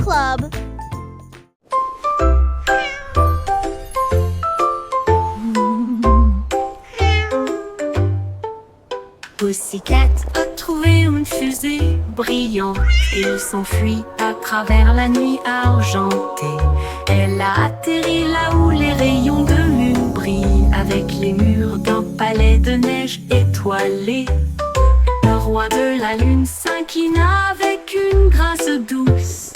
Club. Pussycat a trouvé une fusée brillante. Il s'enfuit à travers la nuit argentée. Elle a atterri là où les rayons de lune brillent, avec les murs d'un palais de neige étoilé. Le roi de la lune s'inclina avec une grâce douce,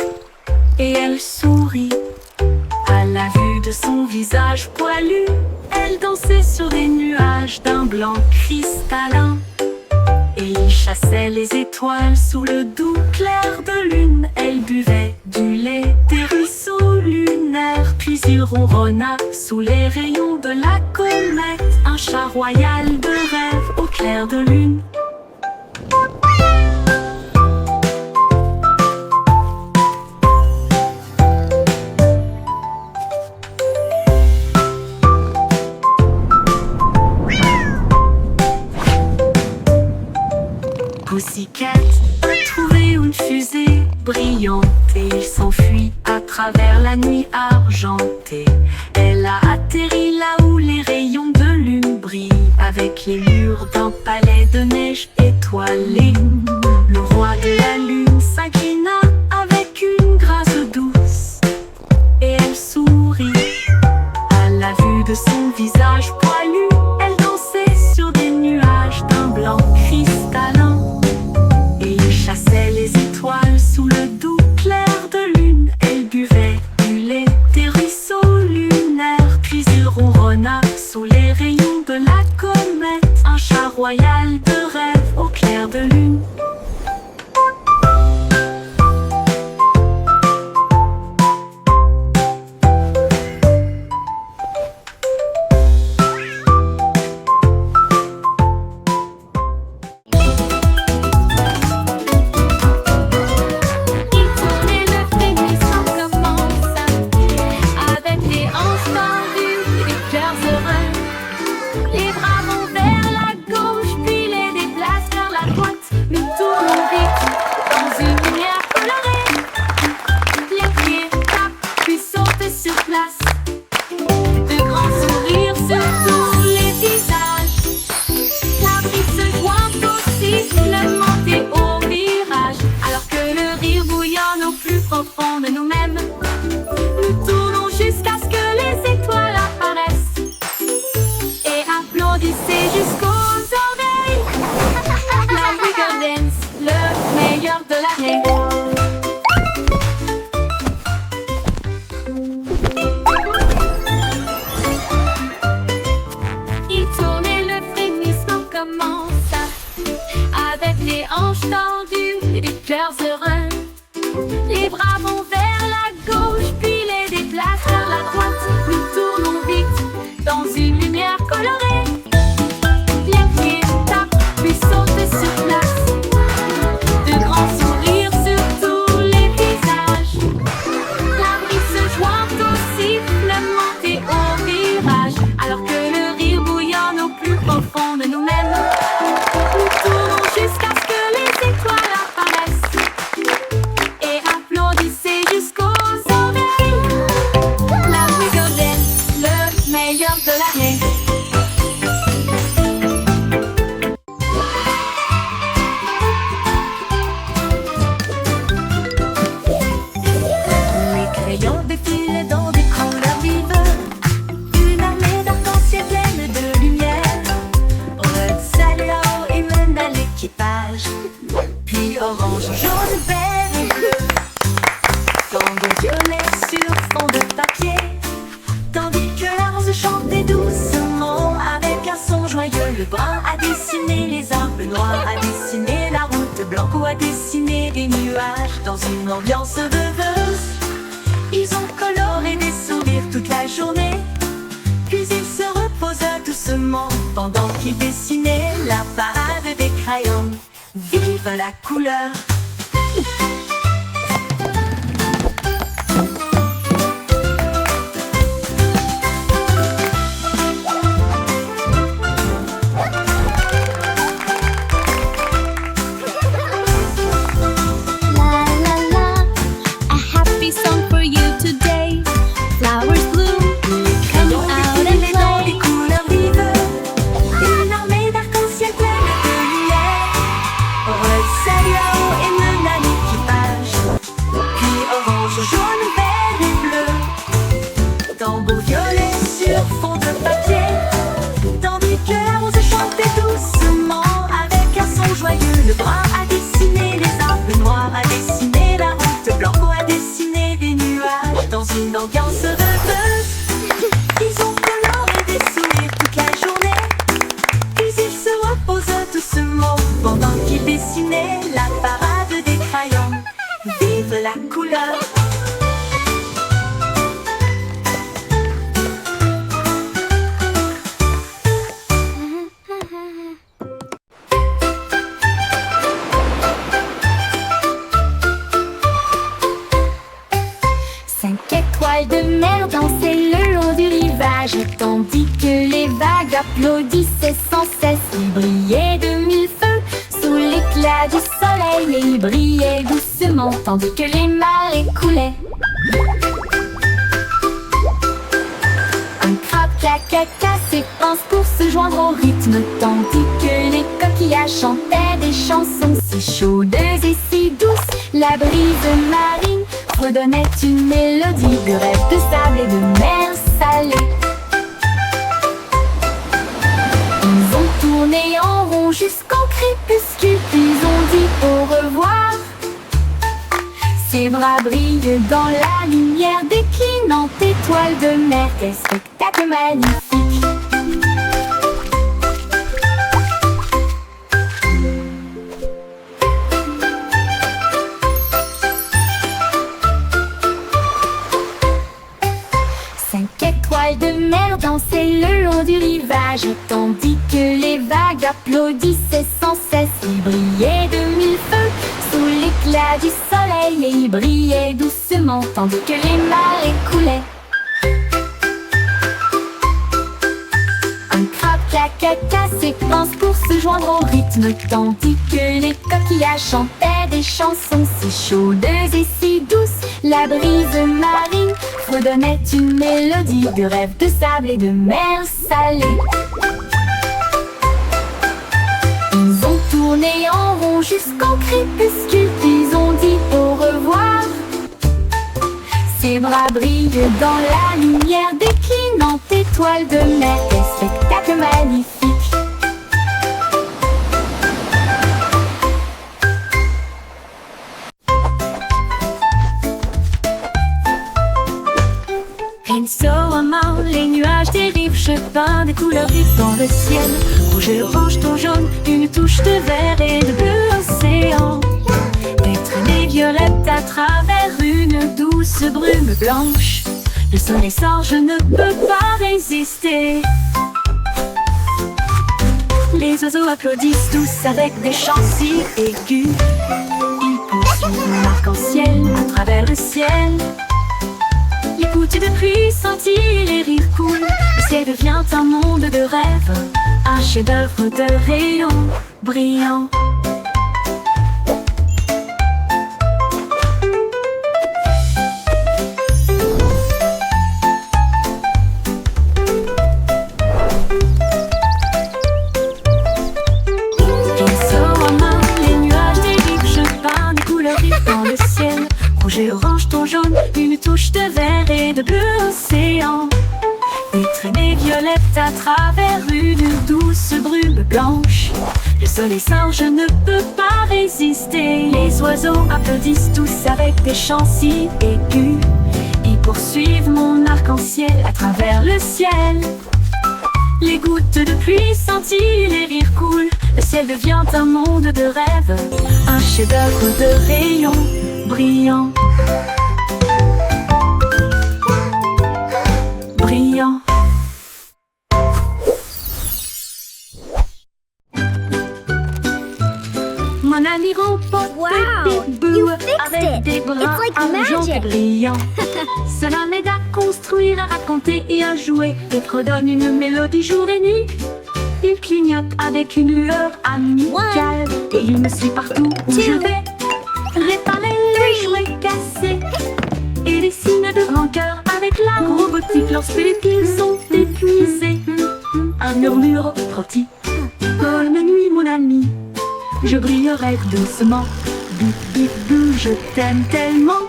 et elle sourit à la vue de son visage poilu. Elle dansait sur des nuages d'un blanc cristallin, et il chassait les étoiles sous le doux clair de lune. Elle buvait du lait des ruisseaux lunaires, puis il ronronna sous les rayons de la comète, un chat royal de rêve au clair de lune. Pussycat a trouvé une fusée brillante, et il s'enfuit à travers la nuit argentée. Elle a atterri là où les rayons de lune brillent, avec les murs d'un palais de neige étoilé. Le roi de la lune s'inclina avec une grâce douce, et elle sourit à la vue de son visage poilu. Elle dansait sur des nuages d'un blanc cristallin, chassait les étoiles sous le doux clair de lune. Elle buvait du lait des ruisseaux lunaires, puis il ronronna sous les rayons de la comète, un chat royal de rêve au clair de lune. De nous-mêmes, nous tournons jusqu'à ce que les étoiles apparaissent, et applaudissez jusqu'aux oreilles. La Wiggle Dance, le meilleur de l'année. Il tourne et le frémissement commence, avec les hanches tendues et les cœurs heureux. Les bras vont vers la gauche, puis les déplacent vers la droite. Nous tournons vite dans une lumière colorée. Les pieds tapent, puis sautent sur place. De grands sourires sur tous les visages. La brise se joint au siffle, monter au virage, alors que le rire bouillonne au plus profond de nous-mêmes. Nous tournons jusqu'à ce que les étoiles apparaissent, et applaudissez jusqu'aux oreilles. La Wiggle Dance, le meilleur de l'année. Les crayons défilent dans des couleurs vives, une armée d'arc-en-ciel pleine de lumière. Red salue là-haut et mène à l'équipage, puis orange, jaune, vert et bleu, tendons violet sur fond de papier, tandis que la rose chante doucement avec un son joyeux. Le brun a dessiné les arbres, noirs a dessiné la route, blanc a dessiné des nuages dans une ambiance rêveuse. Ils ont coloré des sourires toute la journée, puis ils se reposent doucement pendant qu'ils dessinaient la parade des crayons. Vive la couleur! La la la, a happy tandis que les vagues applaudissaient sans cesse. Il brillait de mille feux sous l'éclat du soleil, et il brillait doucement tandis que les marées coulaient. Un crabe cacaca s'épanse pour se joindre au rythme, tandis que les coquillages chantaient des chansons si chaudes et si douces. La brise marine redonnait une mélodie de rêve, de sable et de mer salée. Ils ont tourné en rond jusqu'au crépuscule, puis ont dit au revoir. Ses bras brillent dans la lumière déclinante étoile de mer. Quel spectacle magnifique! De mer dansait le long du rivage, tandis que les vagues applaudissaient sans cesse. Il brillait de mille feux sous l'éclat du soleil, et il brillait doucement tandis que les marées coulaient. Un crabe cacaca s'épanse pour se joindre au rythme, tandis que les coquillages chantaient des chansons si chaudes et si douces. La brise marine redonnait une mélodie de rêve, de sable et de mer salée. Ils ont tourné en rond jusqu'au crépuscule, puis ont dit au revoir. Ses bras brillent dans la lumière déclinante étoile de mer. Quel spectacle magnifique! Rinceau-Amand, les nuages dérivent, je peins des couleurs vives dans le ciel. Rouge, orange, ton jaune, une touche de vert et de bleu océan. Des traînées violettes à travers une douce brume blanche. Le soleil sort, je ne peux pas résister. Les oiseaux applaudissent tous avec des chants si aigus. Ils poursuivent l'arc-en-ciel à travers le ciel. Les gouttes de pluie scintillent, les rires coulent. Le ciel devient un monde de rêve, un chef-d'œuvre de rayons brillants. Rinceau-Amand, les nuages dérivent, je peins des couleurs vives dans le ciel. Rouge et orange, ton jaune, une touche de vert et de bleu océan. Des traînées violettes à travers une douce brume blanche. Le soleil sort, je ne peux pas résister. Les oiseaux applaudissent tous avec des chants si aigus. Ils poursuivent mon arc-en-ciel à travers le ciel. Les gouttes de pluie scintillent, les rires coulent. Le ciel devient un monde de rêve, un chef-d'œuvre de rayons brillants. Brillant. Mon ami remporte des bouts avec des bras argent et brillants. Cela m'aide à construire, à raconter et à jouer, et redonne une mélodie jour et nuit. Il clignote avec une lueur amicale, et il me suit partout où je vais. Réparer les jouets cassés et les signes de rancœur avec la robotique lorsque les piles sont épuisés. Un murmure petit, bonne nuit mon ami, je brillerai doucement. Bip bip bou, je t'aime tellement.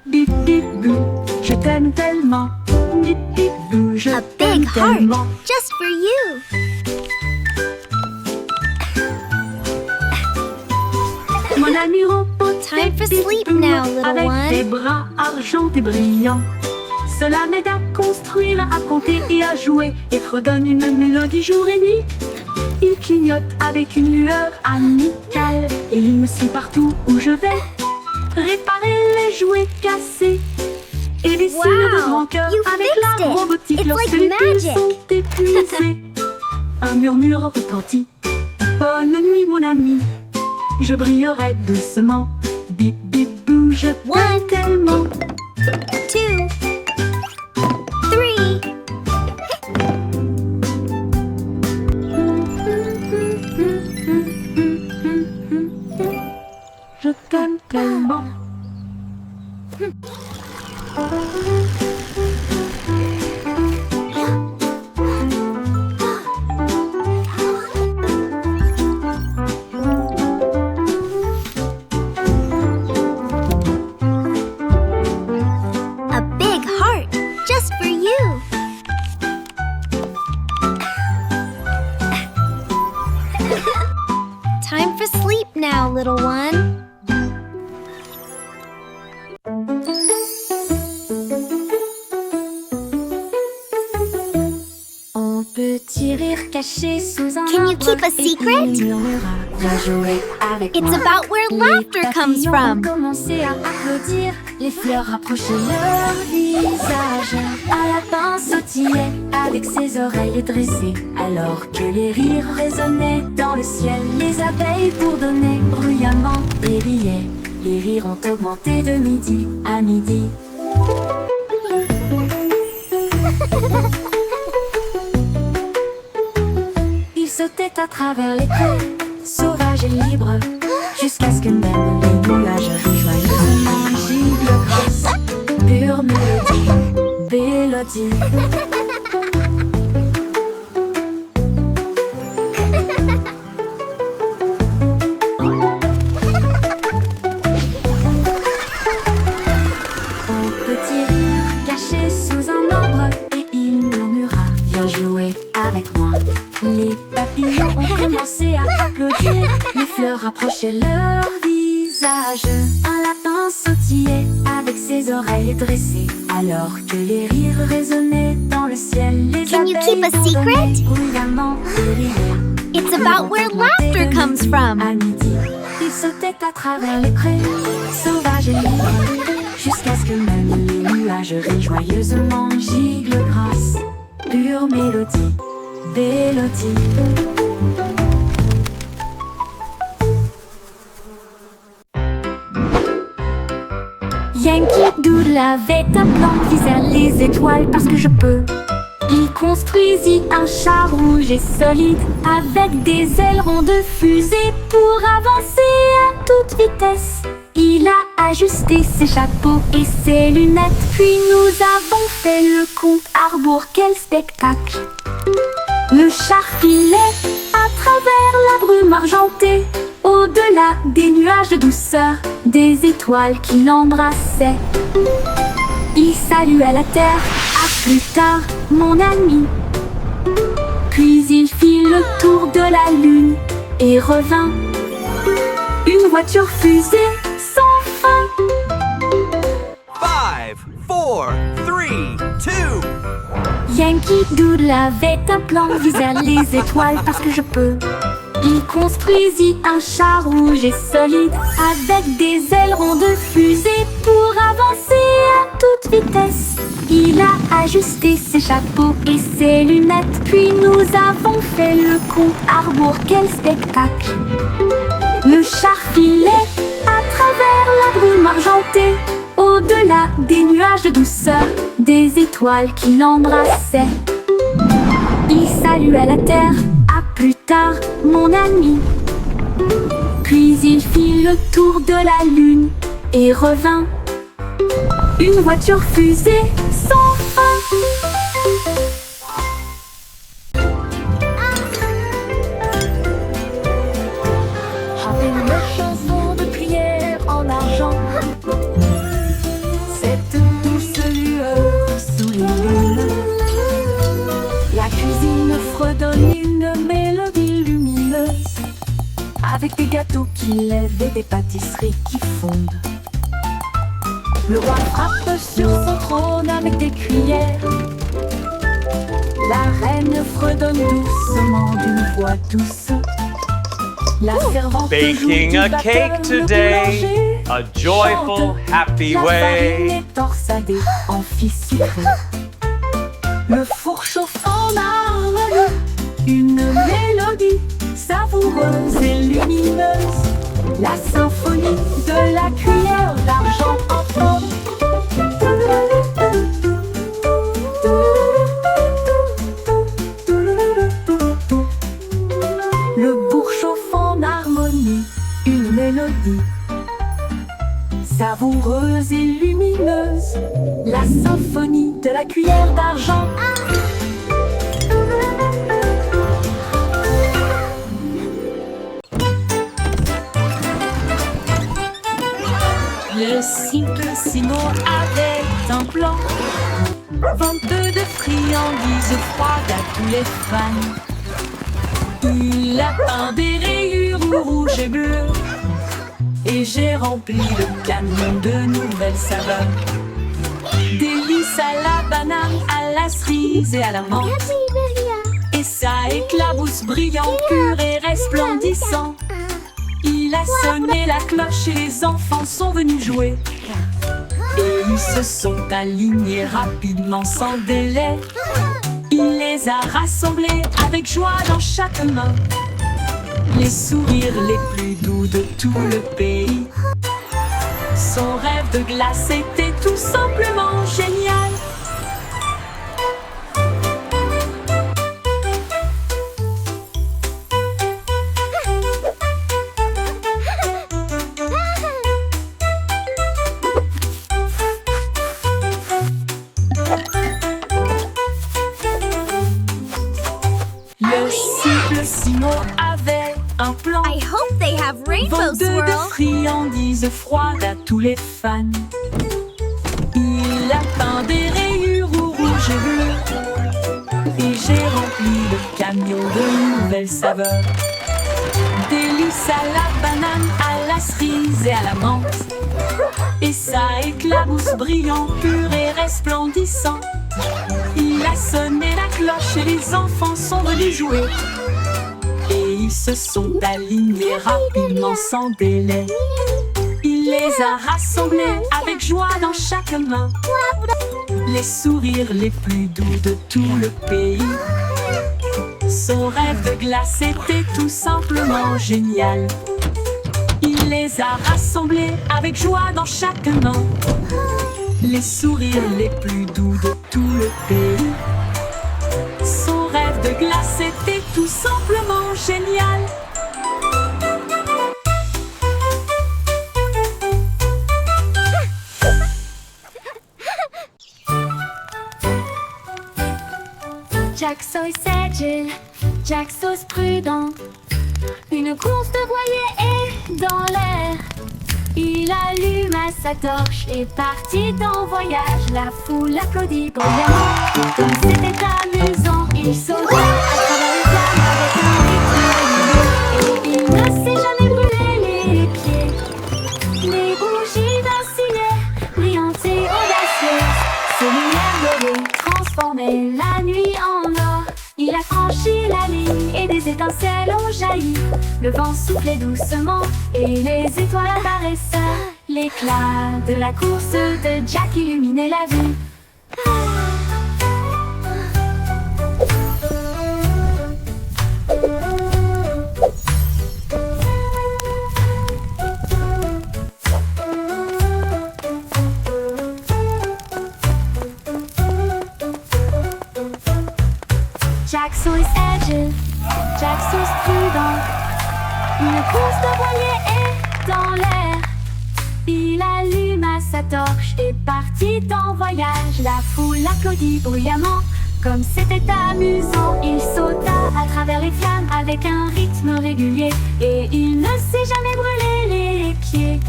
Bip bip bou, je t'aime tellement. Bip bip bou, je t'aime tellement. Just for you. Mon ami robot, Time for sleep now, little avec one. des bras argentés brillants. Cela m'aide à construire, à compter et à jouer, et redonne une mélodie jour et nuit. Il clignote avec une lueur amicale, et il me suit partout où je vais. Réparer les jouets cassés et les signes de rancœur you avec fixed la it. robotique It's lorsque like les piles magic. sont épuisées. Un murmure retentit. Bonne nuit mon ami, je brillerai doucement. Bip bip bou, je t'aime tellement. 2, 3. Je t'aime tellement. A big heart just for you. Time for sleep now, little one. Un petit rire caché sous un Can you arbre keep a et secret? il murmura, viens jouer avec It's moi. about where Les laughter comes papillons from. ont commencé à applaudir, les fleurs rapprochaient leur visage. Un lapin sautillait avec ses oreilles dressées, alors que les rires résonnaient dans le ciel. Les abeilles bourdonnaient bruyamment et riaient. Les rires ont augmenté de midi à midi. Il sautait à travers les prés, sauvage et libre, jusqu'à ce que même les nuages joyeusement gibent grâce. Pure mélodie, mélodie. Un petit rire caché sous un arbre et il murmura, viens jouer avec moi. Les papillons ont commencé à applaudir, les fleurs rapprochaient leur visage. Un lapin sautillait avec ses oreilles dressées, alors que les rires résonnaient dans le ciel. Les Can you keep a abeilles secret? bourdonnaient bruyamment et riaient. It's about where laughter comes from. À midi, il sautait à travers les prés, sauvage et libre, jusqu'à ce que même les nuages rient joyeusement giclent grâce. Pure mélodie, mélodie. Yankee Doodle avait un plan, visait les étoiles parce que je peux. Il construisit un char rouge et solide avec des ailerons de fusée pour avancer à toute vitesse. Il a ajusté ses chapeaux et ses lunettes, puis nous avons fait le compte à rebours. Quel spectacle! Le char filait à travers la brume argentée, au-delà des nuages de douceur, des étoiles qui l'embrassaient. Il saluait la terre, à plus tard, mon ami. Puis il fit le tour de la lune et revint. Une voiture fusée sans fin. 5, 4, 3, 2. Yankee Doodle avait un plan, visait les étoiles parce que je peux. Il construisit un char rouge et solide avec des ailerons de fusée pour avancer à toute vitesse. Il a ajusté ses chapeaux et ses lunettes, puis nous avons fait le compte à rebours. Quel spectacle! Le char filait à travers la brume argentée, au-delà des nuages de douceur, des étoiles qui l'embrassaient. Il saluait la terre, à plus tard, mon ami. Puis il fit le tour de la lune et revint. Une voiture fusée sans fin. Avec une chanson de prière en argent, cette douce lueur sous les lunes, la cuisine fredonne une mélodie lumineuse, avec des gâteaux qui lèvent et des pâtisseries qui fondent. Le roi frappe sur son trône avec des cuillères. La reine fredonne doucement d'une voix douce. La servante Baking joue a du cake batteur, le today, boulanger a joyful, chante. happy La farine way. est torsadée en fils sucré. Le four chauffe en harmonie, une mélodie savoureuse et lumineuse. La symphonie de la cuillère d'argent en fond. Le bourg chauffe en harmonie, une mélodie savoureuse et lumineuse. La symphonie de la cuillère d'argent. Le Simplissimo avait un plan, vente de friandises froides à tous les fans. Il a peint des rayures rouges et bleues, et j'ai rempli le camion de nouvelles saveurs. Délices à la banane, à la cerise et à la menthe. Et ça éclabousse brillant, pur et resplendissant. Il a sonné la cloche et les enfants sont venus jouer. Et ils se sont alignés rapidement sans délai. Il les a rassemblés avec joie dans chaque main. Les sourires les plus doux de tout le pays. Son rêve de glace était tout simplement génial. Le Simplissimo avait un plan. I hope they have rainbow Vente de swirl. friandises froides à tous les fans. Il a peint des rayures rouges et bleues. Et j'ai rempli le camion de nouvelles saveurs. Délices à la banane, à la cerise et à la menthe. Et ça éclabousse brillant, pur et resplendissant. Il a sonné la cloche et les enfants sont venus jouer. Et ils se sont alignés rapidement sans délai. Il les a rassemblés avec joie dans chaque main. Les sourires les plus doux de tout le pays. Son rêve de glace était tout simplement génial. Il les a rassemblés avec joie dans chaque main. Les sourires les plus doux de tout le pays. Son rêve de glace était tout simplement génial. Jack Sauce agile, Jack Sauce prudent. Une course de voilier est dans l'air. Il alluma sa torche et partit en voyage. La foule applaudit bruyamment. Comme c'était amusant, il sauta à travers les flammes avec un rythme régulier. Et il ne s'est jamais brûlé les pieds. Les bougies vacillaient, brillantes et audacieuses. Ses lumières dorées transformaient la nuit en or. Il a franchi la ligne et des étincelles ont jailli. Le vent soufflait doucement et les étoiles apparaissaient. L'éclat de la course de Jack illuminait la vue. Jack Sauce agile, Jack Sauce prudent. Une course de voilier est dans l'air. Il alluma sa torche et partit en voyage. La foule applaudit bruyamment. Comme c'était amusant, il sauta à travers les flammes avec un rythme régulier. Et il ne s'est jamais brûlé les pieds.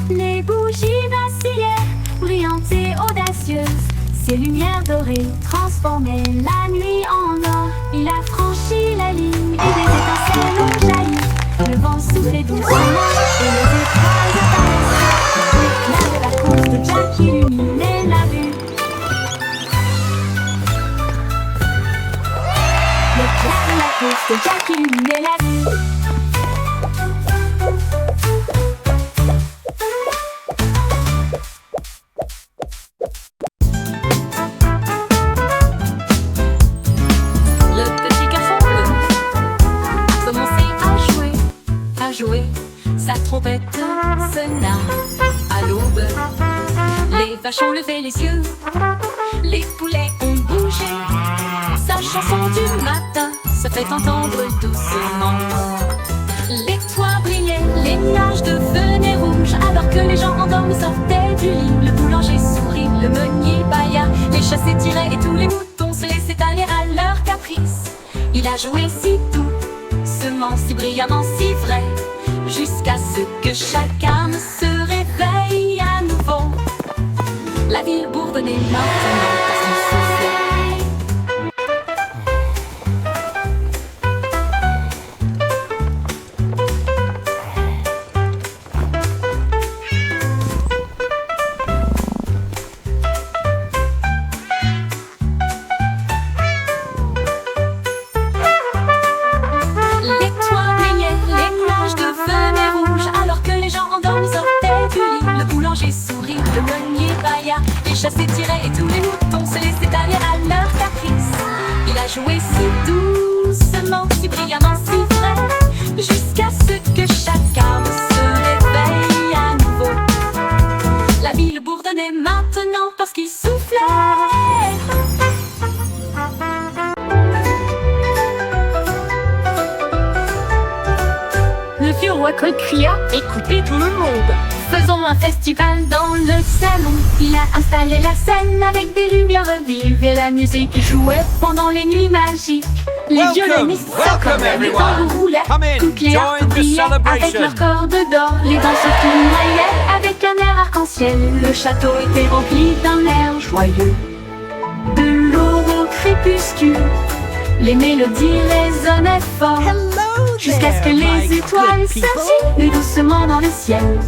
Les bougies vacillaient, brillantes et audacieuses. Ses lumières dorées transformaient la nuit en or. Il a franchi la ligne et des étincelles ont jailli. Le vent soufflait doucement et les étoiles apparaissaient. L'éclat de la course de Jack illuminait la vue. L'éclat de la course de Jack illuminait la vue. renard. À l'aube, les vaches ont levé les yeux, les poulets ont bougé. Sa chanson du matin se fait entendre doucement. Les toits brillaient, les nuages devenaient rouges, alors que les gens endormis sortaient du lit. Le boulanger sourit, le meunier bâilla, les chats s'étiraient et tous les moutons se laissaient aller à leur caprice. Il a joué si doucement, si brillamment, si vrai, jusqu'à ce que chaque âme se réveille à nouveau. La ville bourdonnait maintenant parce qu'il soufflait. Les toits brillaient, les nuages devenaient rouges, alors que les gens endormis sortaient du lit. Le boulanger sourit, le meunier bâilla, les chats s'étiraient et tous les moutons se laissaient aller à leur caprice. Il a joué si doucement, si brillamment, si vrai, jusqu'à ce que chaque âme se réveille à nouveau. La ville bourdonnait maintenant parce qu'il soufflait. Le vieux roi Colt cria « Écoutez tout le monde ! Faisons un festival dans le salon !» Il a installé la scène avec des lumières vives et la musique jouait pendant les nuits magiques. Les violonistes s'accordaient, les tambours roulaient, toutes les harpes brillaient avec leurs cordes d'or. Les danseurs tournoyaient avec un air arc-en-ciel. Le château était rempli d'un air joyeux. De l'aube au crépuscule, les mélodies résonnaient fort, jusqu'à ce que les étoiles scintillent doucement dans le ciel.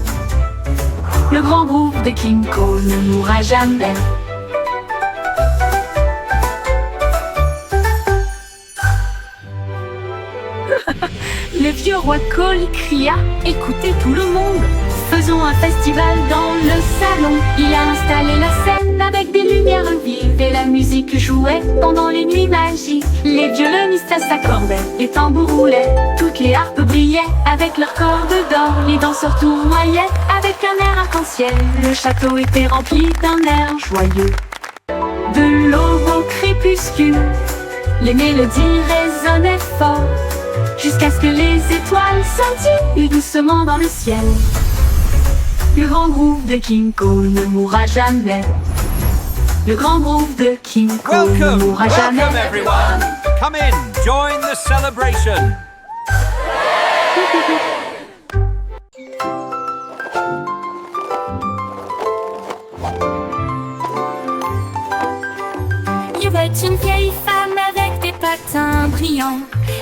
Le grand groupe de King Cole ne mourra jamais. Le vieux roi Cole cria « Écoutez tout le monde ! Faisons un festival dans le salon !» Il a installé la scène avec des lumières vives et la musique jouait pendant les nuits magiques. Les violonistes s'accordaient, les tambours roulaient, toutes les harpes brillaient avec leurs cordes d'or. Les danseurs tournoyaient avec un air arc-en-ciel. Le château était rempli d'un air joyeux. De l'aube au crépuscule, les mélodies résonnaient fort, jusqu'à ce que les étoiles scintillent doucement dans le ciel. Le grand groupe de King Cole ne mourra jamais. Le grand groupe de King Cole ne mourra jamais. Welcome everyone! Come in, join the celebration! Il y avait une vieille femme avec des patins brillants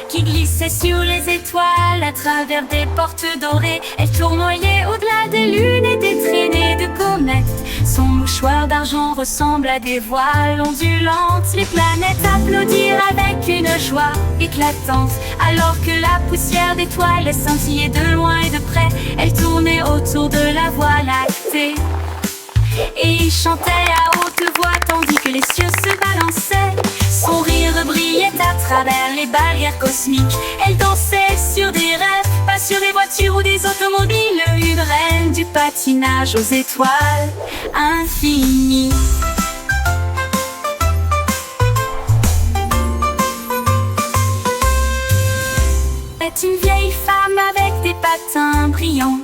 qui glissait sur les étoiles à travers des portes dorées. Elle tournoyait au-delà des lunes et des traînées de comètes. Son mouchoir d'argent ressemble à des voiles ondulantes. Les planètes applaudirent avec une joie éclatante, alors que la poussière d'étoiles scintillait de loin et de près. Elle tournait autour de la Voie lactée et chantait à haute voix tandis que les cieux se balançaient. Son rire brillait à travers les barrières cosmiques. Elle dansait sur des rêves, pas sur des voitures ou des automobiles. Une reine du patinage aux étoiles infinies. C'est une vieille femme avec des patins brillants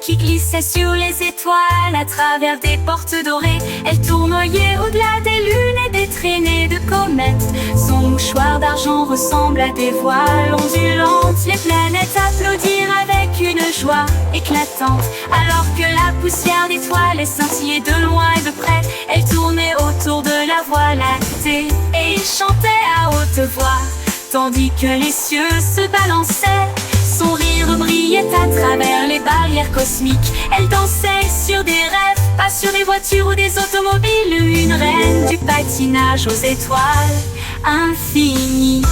qui glissait sur les étoiles à travers des portes dorées. Elle tournoyait au-delà des lunes et des traînées de comètes. Son mouchoir d'argent ressemble à des voiles ondulantes. Les planètes applaudirent avec une joie éclatante, alors que la poussière d'étoiles scintillait de loin et de près. Elle tournait autour de la Voie lactée et chantait à haute voix tandis que les cieux se balançaient. Son rire brillait à travers les barrières cosmiques. Elle dansait sur des rêves, pas sur des voitures ou des automobiles. Une reine du patinage aux étoiles infinies.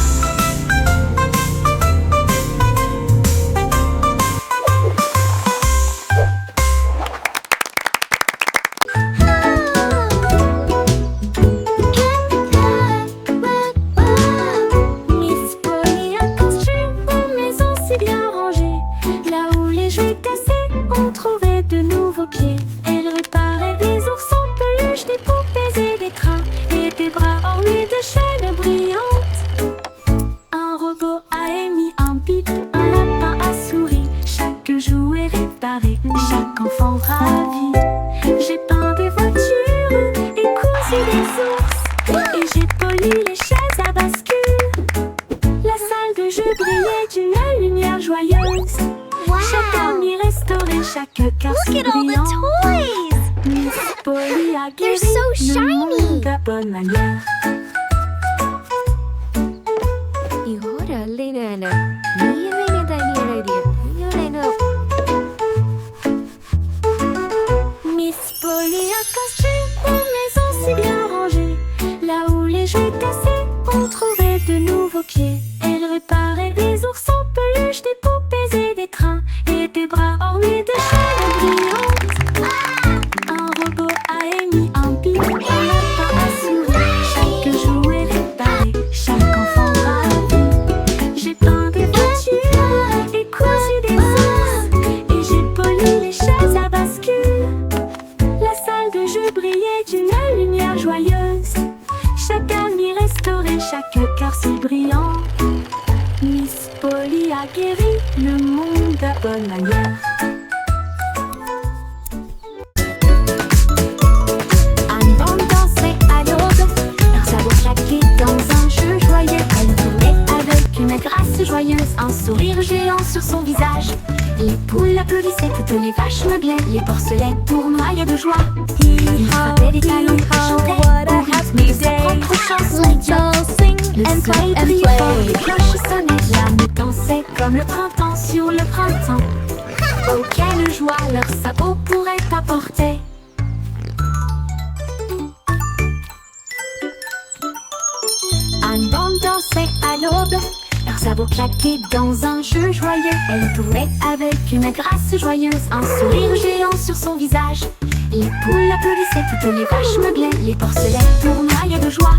Miss Polly a construit une maison si bien rangée. Là où les jouets cassés ont trouvé de nouveaux chaque garçon Look at all brillant. the toys! Miss Polly a guéri so le shiny. monde à bonne manière. Miss Polly a construit une maison si bien rangée. Là où les jouets cassés, on trouvait de nouveaux pieds. Elle réparait des ours en peluche, des poupées et des trains, et des bras ornés de chaînes brillantes. Un robot a émis un bip, un lapin a souri. Chaque jouet réparé, chaque enfant ravi. J'ai peint des voitures et cousu des ours, et j'ai poli les chaises à bascule. La salle de jeu brillait d'une lumière joyeuse. Chaque ami restauré, chaque cœur si brillant. Miss Polly a guéri le monde à bonne manière. Un bande dansait à l'aube, leurs sabots claquaient dans un jeu joyeux. Elle tournait avec une grâce joyeuse, un sourire géant sur son visage. Les poules applaudissaient, toutes les vaches meuglaient, les porcelets tournoyaient de joie. Ils frappaient des talons et chantaient au rythme de sa propre chanson Let's idiote. all sing Le and clap soleil and brillait fort, les play. cloches sonnaient, l'âme dansait comme le printemps sur le printemps. Oh, quelle joie leurs sabots pourraient apporter. Un bande dansait à l'aube, leurs sabots claquaient dans un jeu joyeux. Elle tournait avec une grâce joyeuse, un sourire géant sur son visage. Les poules applaudissaient, toutes les vaches meuglaient, les porcelets tournoyaient de joie.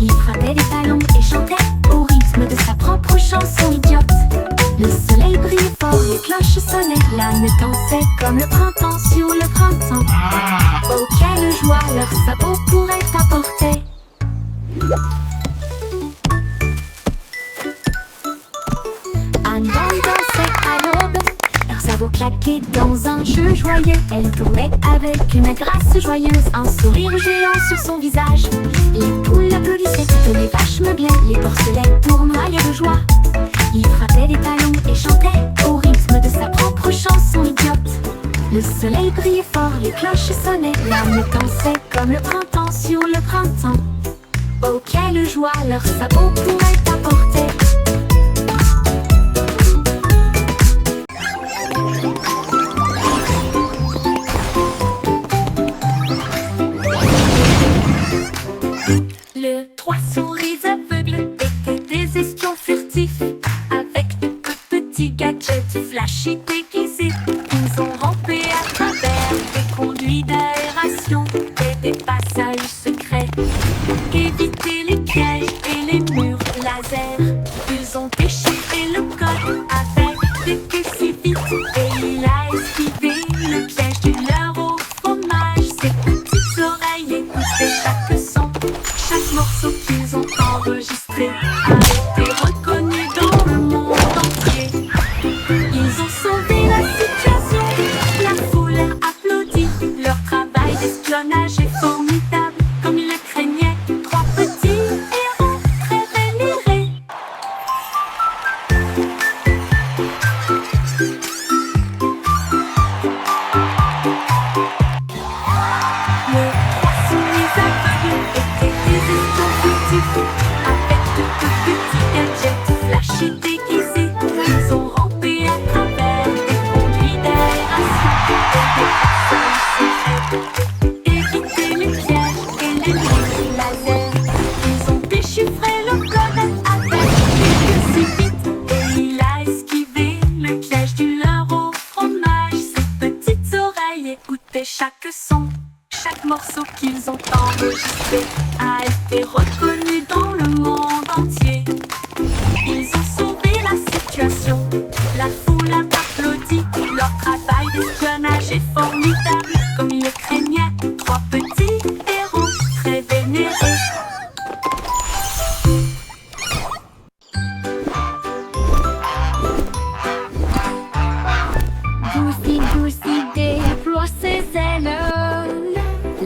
Il frappait des talons et chantait au rythme de sa propre chanson idiote. Le soleil brillait fort, les cloches sonnaient, l'âme dansait comme le printemps sur le printemps. Oh, quelle joie leurs sabots pourraient apporter. Un bande dansait à l'aube, leurs sabots claquaient dans un jeu joyeux. Elle tournait avec une grâce joyeuse, un sourire géant sur son visage. Les poules applaudissaient, toutes les vaches meuglaient, les porcelets tournoyaient de joie. Il frappait des talons et chantait au rythme de sa propre chanson idiote. Le soleil brillait fort, les cloches sonnaient, l'âme dansait comme le printemps sur le printemps. Oh, quelle joie leurs sabots pourraient apporter. Le trois souris aveugles étaient des espions furtifs, avec de petits gadgets flashy déguisés. Ils ont rampé à travers des conduits d'aération et des passages secrets pour éviter les pièges et les murs laser. Ils ont déchiré le code avec des queues si vite, et il a esquivé le piège du leurre au fromage. Ses petites oreilles écoutaient chaque son. Chaque morceau qu'ils ont enregistré a été reconnu dans le monde entier. Ils ont sauvé la situation, la foule a applaudi. Leur travail d'espionnage est formidable, comme ils le craignaient. Trois petits héros très vénérés. Les trois souris aveugles étaient des espions furtifs, avec de petits gadgets flashy déguisés. Ils ont rampé à travers des conduits d'aération et des passages secrets pour éviter les pièges et les murs laser. Ils ont déchiffré le code avec des queues si vite, et il a esquivé le piège du leurre au fromage. Ses petites oreilles écoutaient chaque son. Chaque morceau qu'ils ont enregistré a été reconnu dans le monde entier. Ils ont sauvé la situation, la foule a applaudi. Leur travail d'espionnage est formidable, comme ils le craignaient. Trois petits héros très vénérés. Goosey, Goosey déploie ses ailes,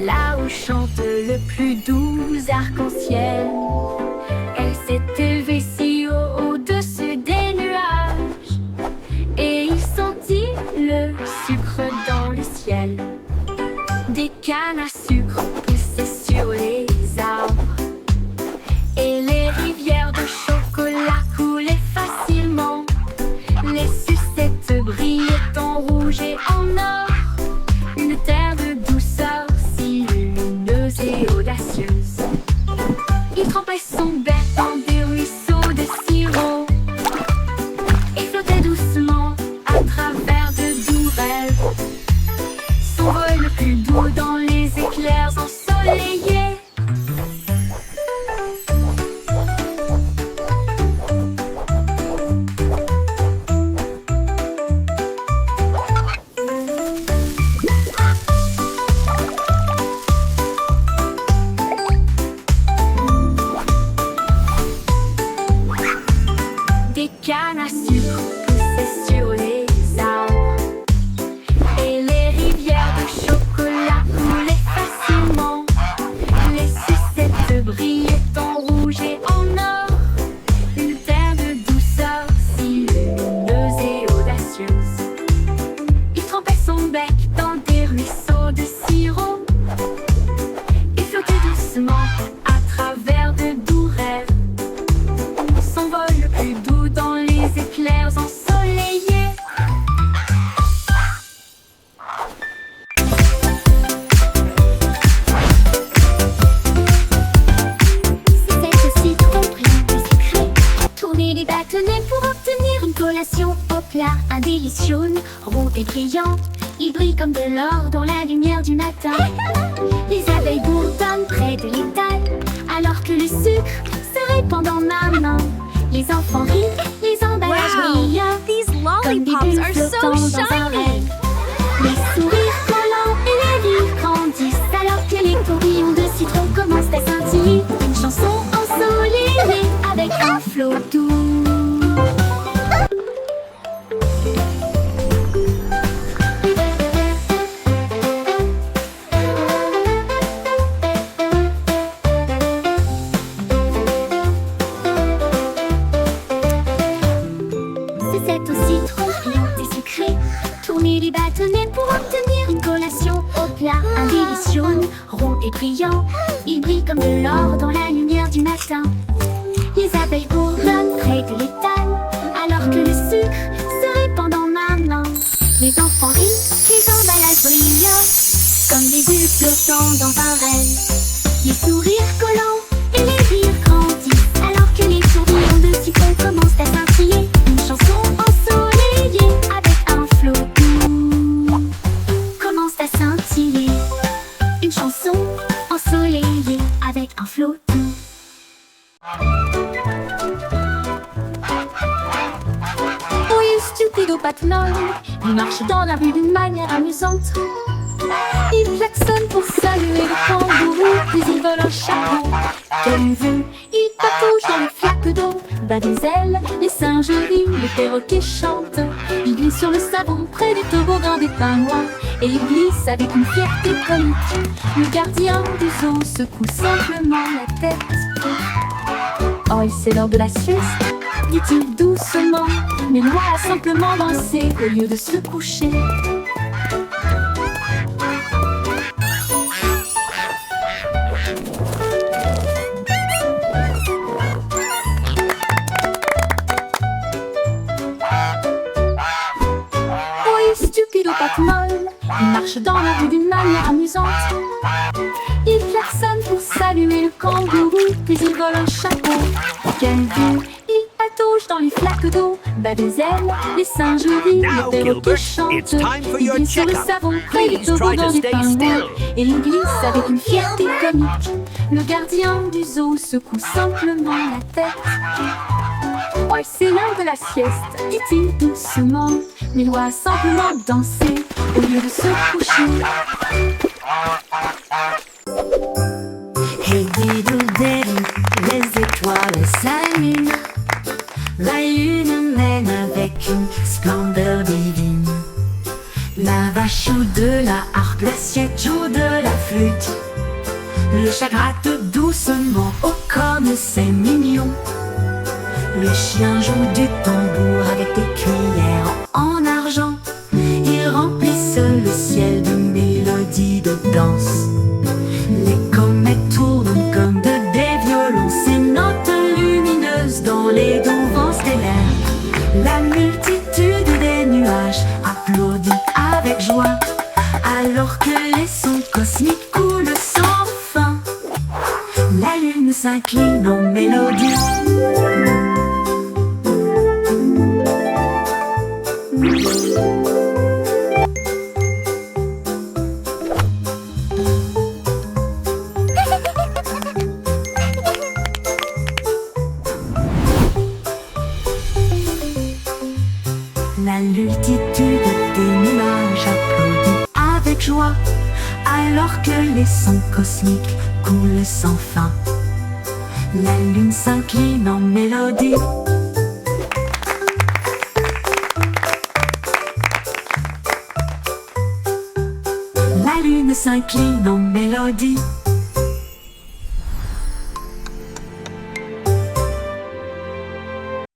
là où chante le plus doux arc-en-ciel. Elle s'est élevée si haut au-dessus des nuages, et il sentit le sucre clairs ensoleillés. C'est aussi trop brillant et secret. Tournez les bâtonnets pour obtenir une collation au plat. Un délice jaune, rond et brillant. Il brille comme de l'or dans la lumière du matin. Les abeilles bourdonnent près de l'étal, alors que le sucre se répand dans ma main. Les enfants rient, les emballages Wow, brillent these comme des lollipops bulles are so flottant dans un shiny. rêve. Les sourires collants et les rires grandissent, alors que les tourbillons de citron commencent à scintiller. Une chanson ensoleillée avec un flot doux. C'est aussi trop brillant et secret. Tournez les bâtonnets pour obtenir une collation au plat. Un délice jaune, rond et brillant. Il brille comme de l'or dans la lumière du matin. Les abeilles bourdonnent près de l'étal, alors que le sucre se répand dans ma main. Les enfants rient, les emballages brillent comme des bulles flottant dans un rêve. Les sourires collants et les rires grandissent, alors que les tourbillons de citron commencent à scintiller. Une chanson ensoleillée avec un flot doux commence à scintiller. Une chanson ensoleillée avec un flot doux. Oui, stupido patnol, il marche dans la rue d'une manière amusante. Il klaxonne pour saluer le kangourou, puis il vole un chapeau. Quelle vue, il patouche dans les flaques d'eau, bat des ailes, les singes rient, les perroquets chantent. Il glisse sur le savon près du toboggan des pingouins, et il glisse avec une fierté comique. Le gardien du zoo secoue simplement la tête. Oh, c'est l'heure de la sieste, dit-il doucement, mais l'oie a simplement dansé au lieu de se coucher. Stupido patmol, il marche dans la rue d'une manière amusante. Il klaxonne pour saluer le kangourou, puis il vole un chapeau. Quelle vue, il patauge dans les flaques d'eau, bat des ailes, les singes rient, Now, les perroquets Gilbert, chantent. it's time for Il your glisse sur le checkup. savon près du Please try toboggan to des stay pingouins, still. et il glisse avec une fierté comique. Le gardien du zoo secoue simplement la tête. Oh, c'est l'heure de la sieste, dit-il doucement, mais il doit simplement danser au lieu de se coucher. Hey diddle diddle, les étoiles s'allument. La lune mène avec une splendeur divine. La vache joue de la harpe, l'assiette joue de la flûte. Le chat gratte doucement, oh comme c'est mignon. Le chien joue du tambour avec des cuillères en argent. Ils remplissent le ciel de mélodies de danse. Les comètes tournent comme des violons, ces notes lumineuses dans les doux vents stellaires. La multitude des nuages applaudit avec joie, alors que les sons cosmiques coulent sans fin. La lune s'incline en mélodie. La multitude des nuages applaudit avec joie, alors que les sons cosmiques coulent sans fin. La lune s'incline en mélodie. La lune s'incline en mélodie.